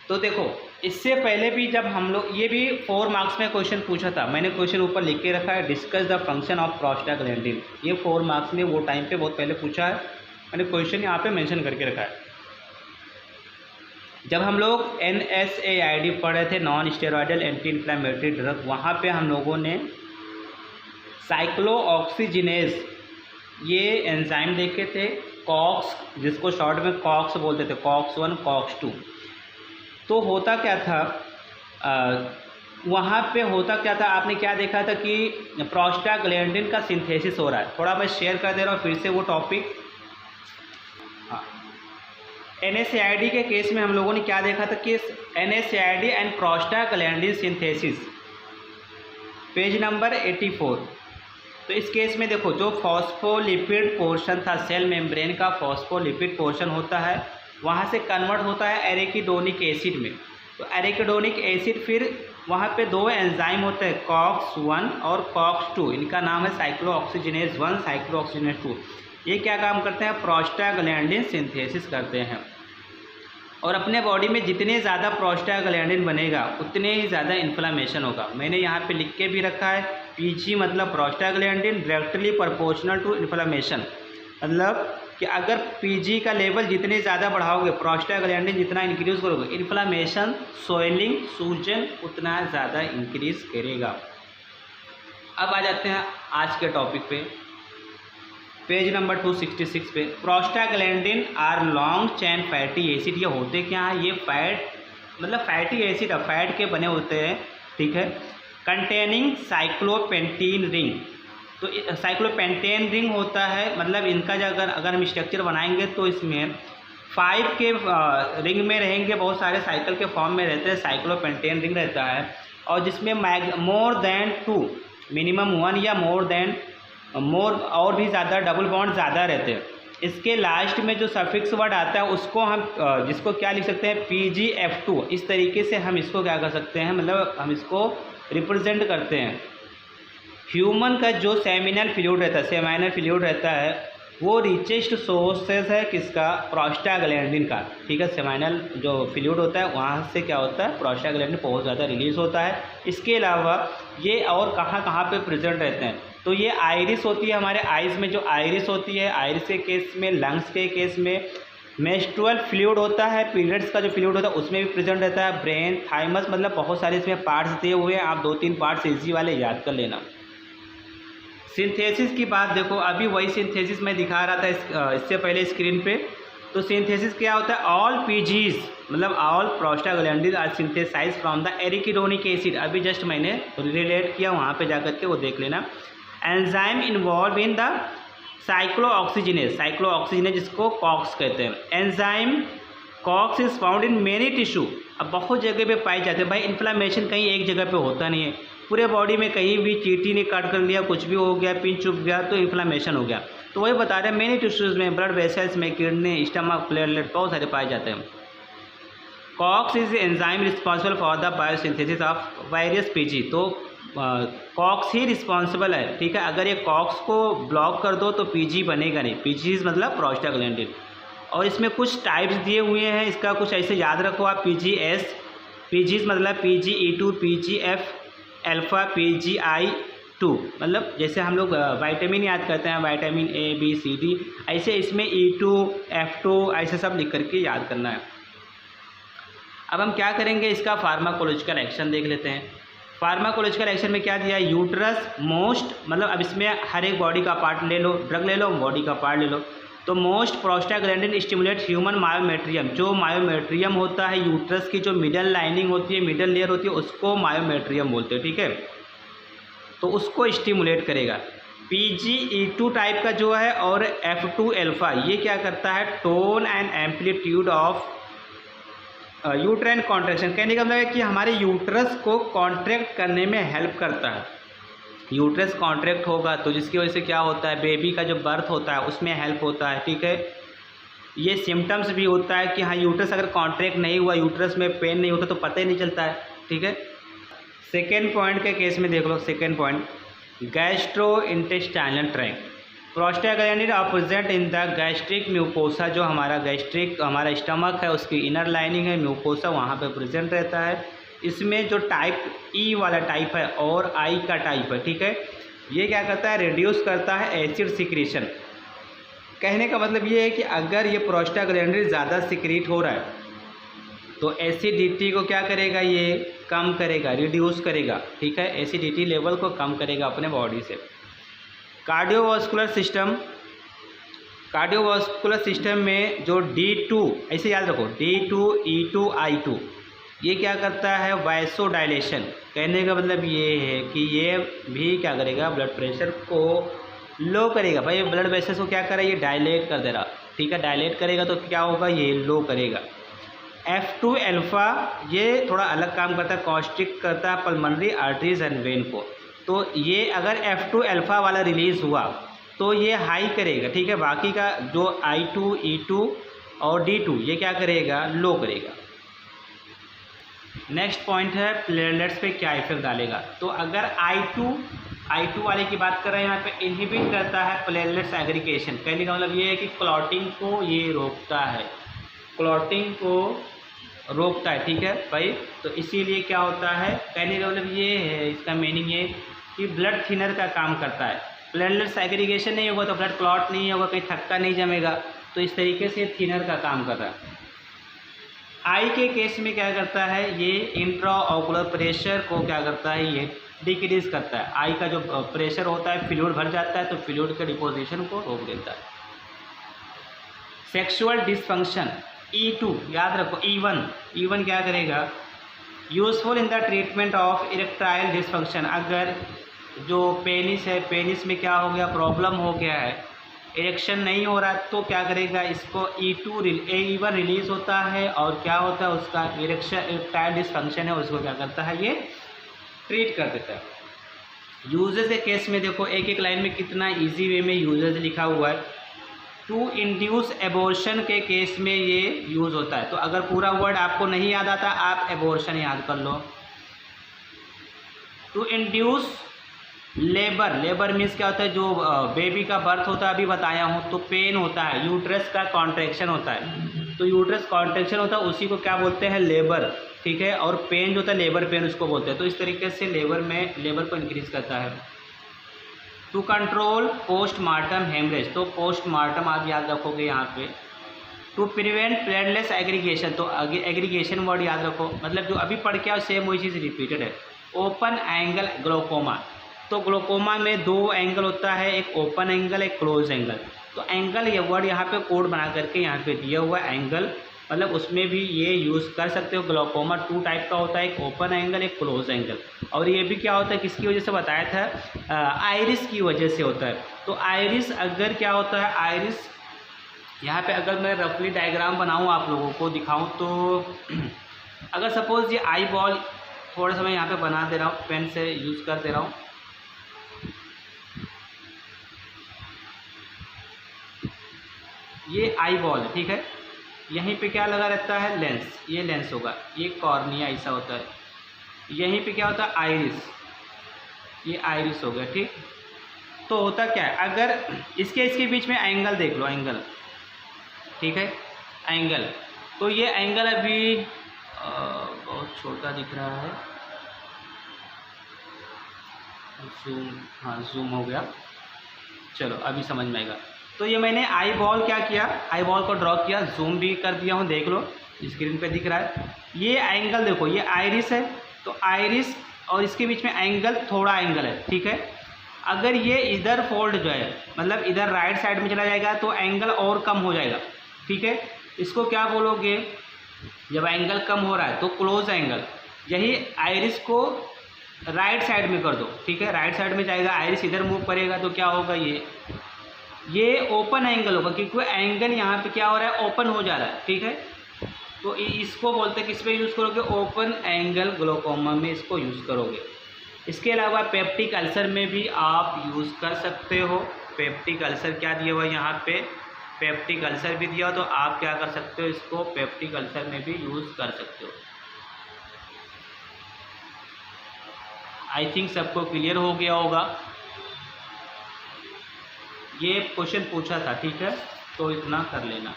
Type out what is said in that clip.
तो देखो, इससे पहले भी जब हम लोग, ये भी 4 मार्क्स में क्वेश्चन पूछा था, मैंने क्वेश्चन ऊपर लिख के रखा है, discuss the function of prostaglandin. ये 4 मार्क्स में वो टाइम पे बहुत पहले पूछा है, मैंने क्वेश्चन यहाँ पे मेंशन करके रखा है। जब हम लोग NSAID पढ़ रहे थे, non steroidal anti inflammatory drug, वहाँ पे हम लोगों ने साइक्लोऑक्सीजिनेज ये एंजाइम देखे थे, कॉक्स, जिसको शॉर्ट में कॉक्स बोलते थे, कॉक्स 1 कॉक्स 2। तो होता क्या था, वहाँ पे होता क्या था, आपने क्या देखा था कि प्रोस्टाग्लैंडिन का सिंथेसिस हो रहा है। थोड़ा मैं शेयर कर दे रहा हूँ फिर से वो टॉपिक। हाँ, NSAID के केस में हम लोगों ने क्या देखा था कि NSAID and prostaglandin synthesis, page number 84। तो इस केस में देखो, जो फॉस्फोलिपिड पोर्शन था, सेल मेम्ब्रेन का फॉस्फोलिपिड पोर्शन होता है, वहाँ से कन्वर्ट होता है एरेकिडोनिक एसिड में। तो एरेकिडोनिक एसिड फिर वहाँ पे 2 एंजाइम होते हैं, कॉक्स 1 और कॉक्स 2। इनका नाम है साइक्लोऑक्सीजिनेज 1, साइक्लोऑक्सीजिनेज 2। ये क्या काम करते हैं, प्रोस्टाग्लैंडिन सिंथेसिस करते हैं। और अपने बॉडी में जितने ज़्यादा प्रोस्टाग्लैंडिन बनेगा उतने ही ज़्यादा इन्फ्लामेशन होगा। मैंने यहाँ पे लिख के भी रखा है, PG मतलब prostaglandin directly proportional to inflammation. मतलब कि अगर PG का लेवल जितने ज़्यादा बढ़ाओगे, प्रोस्टाग्लैंडिन जितना इंक्रीज़ करोगे, इन्फ्लामेशन, सोइलिंग, सूजन उतना ज़्यादा इंक्रीज़ करेगा। अब आ जाते हैं आज के टॉपिक पे, पेज नंबर 266 पे। Prostaglandin are long chain fatty acid. ये होते क्या है, ये फैट मतलब फैटी एसिड, फैट के बने होते हैं, ठीक है, कंटेनिंग साइक्लोपेंटीन रिंग। तो साइक्लोपेंटेन रिंग होता है, मतलब इनका जो अगर हम स्ट्रक्चर बनाएंगे तो इसमें 5 के रिंग में रहेंगे, बहुत सारे साइकिल के फॉर्म में रहते हैं, साइक्लोपेंटेन रिंग रहता है। और जिसमें मोर देन 2, मिनिमम 1 या मोर और भी ज़्यादा डबल बॉन्ड ज़्यादा रहते हैं। इसके लास्ट में जो सफिक्स वर्ड आता है उसको हम जिसको क्या लिख सकते हैं, PgF2। इस तरीके से हम इसको क्या कर सकते हैं, मतलब हम इसको रिप्रेजेंट करते हैं। ह्यूमन का जो सेमिनल फ्लूइड रहता है, सेमिनल फ्लूइड रहता है, वो रिचेस्ट सोर्सेस है किसका, प्रोस्टाग्लैंडिन का, ठीक है। सेमिनल जो फ्लूइड होता है वहाँ से क्या होता है, प्रोस्टाग्लैंडिन बहुत ज़्यादा रिलीज होता है। इसके अलावा ये और कहाँ पे प्रेजेंट रहते हैं, तो ये आइरिस होती है, हमारे आइज़ में जो आइरिस होती है, आइरिस के केस में, लंग्स के केस में, मेंस्ट्रुअल फ्लूइड होता है, पीरियड्स का जो फ्लूइड होता है उसमें भी प्रेजेंट रहता है, ब्रेन, थाइमस, मतलब बहुत सारे इसमें पार्ट्स दिए हुए हैं। आप 2-3 पार्ट्स ईजी वाले याद कर लेना। सिंथेसिस की बात देखो, अभी वही सिंथेसिस मैं दिखा रहा था इससे पहले स्क्रीन पे। तो सिंथेसिस क्या होता है, ऑल PGs मतलब all prostaglandin are synthesize from the arachidonic acid. अभी जस्ट मैंने रिलेट किया, वहाँ पे जाकर के वो देख लेना। Enzyme involve in the cyclooxygenase, cyclooxygenase जिसको कॉक्स कहते हैं। Enzyme COX is found in many tissue. अब बहुत जगह पे पाए जाते हैं भाई। इन्फ्लामेशन कहीं एक जगह पे होता नहीं है, पूरे बॉडी में कहीं भी चींटी ने कट कर लिया, कुछ भी हो गया, पिन चुभ गया तो इन्फ्लामेशन हो गया। तो वही बता रहे हैं, मेनी टिश्यूज़ में, ब्लड वेसल्स में, किडनी, स्टमक, प्लेटलेट, बहुत सारे पाए जाते हैं। COX is enzyme responsible for the biosynthesis of various PG। तो कॉक्स ही रिस्पॉन्सिबल है, ठीक है। अगर ये कॉक्स को ब्लॉक कर दो तो PG बनेगा नहीं। PGs मतलब प्रोस्टाग्लैंडिन। और इसमें कुछ टाइप्स दिए हुए हैं, इसका कुछ ऐसे याद रखो आप, PGS, PGs मतलब PGE2, PGF अल्फा, PGI2, मतलब जैसे हम लोग विटामिन याद करते हैं, vitamin A B C D, ऐसे इसमें E2 F2 ऐसे सब लिख करके याद करना है। अब हम क्या करेंगे, इसका फार्माकोलॉजिकल एक्शन देख लेते हैं। फार्माकोलॉजिकल एक्शन में क्या दिया है, यूट्रस मोस्ट, मतलब अब इसमें हर एक बॉडी का पार्ट ले लो, ड्रग ले लो, बॉडी का पार्ट ले लो। तो most prostaglandin stimulate human myometrium. जो मायोमेट्रियम होता है, यूट्रस की जो मिडल लाइनिंग होती है, मिडल लेयर होती है, उसको मायोमेट्रियम बोलते हैं, ठीक है। तो उसको स्टिमुलेट करेगा। PGE2 टाइप का जो है और F2 अल्फा, ये क्या करता है, tone and amplitude of uterine contraction. कहने का मतलब है कि हमारे यूट्रस को कॉन्ट्रैक्ट करने में हेल्प करता है। यूट्रस कॉन्ट्रैक्ट होगा तो जिसकी वजह से क्या होता है, बेबी का जो बर्थ होता है उसमें हेल्प होता है, ठीक है। ये सिम्टम्स भी होता है कि हाँ यूट्रस अगर कॉन्ट्रैक्ट नहीं हुआ, यूट्रस में पेन नहीं होता तो पता ही नहीं चलता है, ठीक है। सेकेंड पॉइंट के केस में देख लो, second point gastro intestinal tract. Prostaglandin are present in the gastric mucosa, जो हमारा गैस्ट्रिक हमारा स्टमक है उसकी इनर लाइनिंग है म्यूकोसा, वहाँ पे प्रेजेंट रहता है। इसमें जो टाइप ई वाला टाइप है और आई का टाइप है, ठीक है, ये क्या करता है, रिड्यूस करता है एसिड सिक्रीशन। कहने का मतलब ये है कि अगर ये प्रोस्टाग्लैंडिन ज़्यादा सिक्रीट हो रहा है तो एसिडिटी को क्या करेगा, ये कम करेगा, रिड्यूस करेगा, ठीक है, एसिडिटी लेवल को कम करेगा अपने बॉडी से। कार्डियोवास्कुलर सिस्टम में जो D2, ऐसे याद रखो, D2, E2, I2, ये क्या करता है, वाइसोडाइलेशन। कहने का मतलब ये है कि ये भी क्या करेगा, ब्लड प्रेशर को लो करेगा। भाई ब्लड प्रेशर को क्या करे, ये डायलेट कर दे रहा, ठीक है, डायलेट करेगा तो क्या होगा, ये लो करेगा। F2 अल्फा ये थोड़ा अलग काम करता है, कॉन्स्ट्रिक्ट करता है पल्मोनरी आर्टरीज एंड वेन को। तो ये अगर F2 अल्फा वाला रिलीज़ हुआ तो ये हाई करेगा, ठीक है, बाकी का जो I2, E2 और D2 ये क्या करेगा, लो करेगा। नेक्स्ट पॉइंट है प्लेटलेट्स पे क्या इफेक्ट डालेगा। तो अगर I2 वाले की बात कर रहे हैं यहाँ पे, इनहिबिट करता है प्लेटलेट्स एग्रीगेशन। कहने का मतलब ये है कि क्लॉटिंग को ये रोकता है, क्लॉटिंग को रोकता है, ठीक है भाई। तो इसीलिए क्या होता है, कहने का मतलब ये है, इसका मीनिंग ये कि ब्लड थिनर का काम करता है। प्लेटलेट्स एग्रीगेशन नहीं होगा तो ब्लड क्लॉट नहीं होगा, कहीं थक्का नहीं जमेगा, तो इस तरीके से थिनर का काम कर रहा है। आई के केस में क्या करता है, ये इंट्राओकुलर प्रेशर को क्या करता है, ये डिक्रीज करता है। आई का जो प्रेशर होता है, फ्लूइड भर जाता है तो फ्लूइड के डिपोजिशन को रोक देता है। सेक्सुअल डिसफंक्शन E2 याद रखो, E1 क्या करेगा, useful in the treatment of erectile dysfunction. अगर जो पेनिस है, पेनिस में क्या हो गया, प्रॉब्लम हो गया है, इरेक्शन नहीं हो रहा, तो क्या करेगा, इसको E1 रिलीज होता है और क्या होता है, उसका इरेक्टाइल डिसफंक्शन है उसको क्या करता है, ये ट्रीट कर देता है। यूजेस के केस में देखो, एक एक लाइन में कितना इजी वे में यूजेस लिखा हुआ है। टू इंड्यूस एबॉर्शन के केस में ये यूज़ होता है। तो अगर पूरा वर्ड आपको नहीं याद आता, आप एबॉर्शन याद कर लो। टू इंड्यूस लेबर मीन्स क्या होता है, जो बेबी का बर्थ होता है, अभी बताया हूँ, तो पेन होता है, यूट्रस का कॉन्ट्रैक्शन होता है, तो यूट्रस कॉन्ट्रैक्शन होता है, उसी को क्या बोलते हैं, लेबर, ठीक है, और पेन जो होता है लेबर पेन उसको बोलते हैं। तो इस तरीके से लेबर को इंक्रीज करता है। टू कंट्रोल पोस्टमार्टम हेमरेज, तो पोस्टमार्टम आप याद रखोगे यहाँ पे। टू प्रिवेंट प्लेटलेट्स एग्रीगेशन, तो एग्रीगेशन वर्ड याद रखो, मतलब जो अभी पढ़ के आओ सेम वही चीज़ रिपीटेड है। ओपन एंगल ग्लोकोमा, तो ग्लोकोमा में दो एंगल होता है, एक ओपन एंगल, एक क्लोज एंगल। तो एंगल ये वर्ड यहाँ पे कोड बना करके यहाँ पे दिया हुआ एंगल, मतलब उसमें भी ये यूज़ कर सकते हो। ग्लोकोमा 2 टाइप का होता है, एक ओपन एंगल, एक क्लोज एंगल। और ये भी क्या होता है, किसकी वजह से बताया था, आइरिस की वजह से होता है। तो आइरिस अगर क्या होता है, आइरिस यहाँ पे अगर मैं रफली डायग्राम बनाऊँ आप लोगों को दिखाऊँ, तो अगर सपोज़ ये आई बॉल, थोड़ा सा मैं यहाँ पे बना दे रहा हूँ, पेन से यूज़ कर दे रहा हूँ। ये आई बॉल है, ठीक है, यहीं पे क्या लगा रहता है, लेंस, ये लेंस होगा, ये कॉर्निया ऐसा होता है। यहीं पे क्या होता है, आइरिस, ये आइरिस हो गया, ठीक। तो होता क्या है, अगर इसके बीच में एंगल देख लो, एंगल, ठीक है, एंगल, तो ये एंगल अभी बहुत छोटा दिख रहा है, जूम, हाँ जूम हो गया, चलो अभी समझ में आएगा। तो ये मैंने आई बॉल क्या किया, आई बॉल को ड्रॉ किया, जूम भी कर दिया हूँ, देख लो स्क्रीन पे दिख रहा है। ये एंगल देखो, ये आइरिस है, तो आइरिस और इसके बीच में एंगल, थोड़ा एंगल है, ठीक है। अगर ये इधर फोल्ड जो है, मतलब इधर राइट साइड में चला जाएगा तो एंगल और कम हो जाएगा, ठीक है। इसको क्या बोलोगे, जब एंगल कम हो रहा है तो क्लोज एंगल। यही आइरिस को राइट साइड में कर दो, ठीक है, राइट साइड में जाएगा, आइरिस इधर मूव करेगा तो क्या होगा, ये ओपन एंगल होगा, क्योंकि एंगल यहाँ पे क्या हो रहा है, ओपन हो जा रहा है, ठीक है। तो इसको बोलते हैं, किस पे यूज़ करोगे, ओपन एंगल ग्लोकोमा में इसको यूज़ करोगे। इसके अलावा पेप्टिक अल्सर में भी आप यूज़ कर सकते हो। पेप्टिक अल्सर क्या दिया हुआ है यहाँ पे, पेप्टिक अल्सर भी दिया हो, तो आप क्या कर सकते हो, इसको पेप्टिक अल्सर में भी यूज़ कर सकते हो। आई थिंक सबको क्लियर हो गया होगा। ये क्वेश्चन पूछा था, ठीक है, तो इतना कर लेना।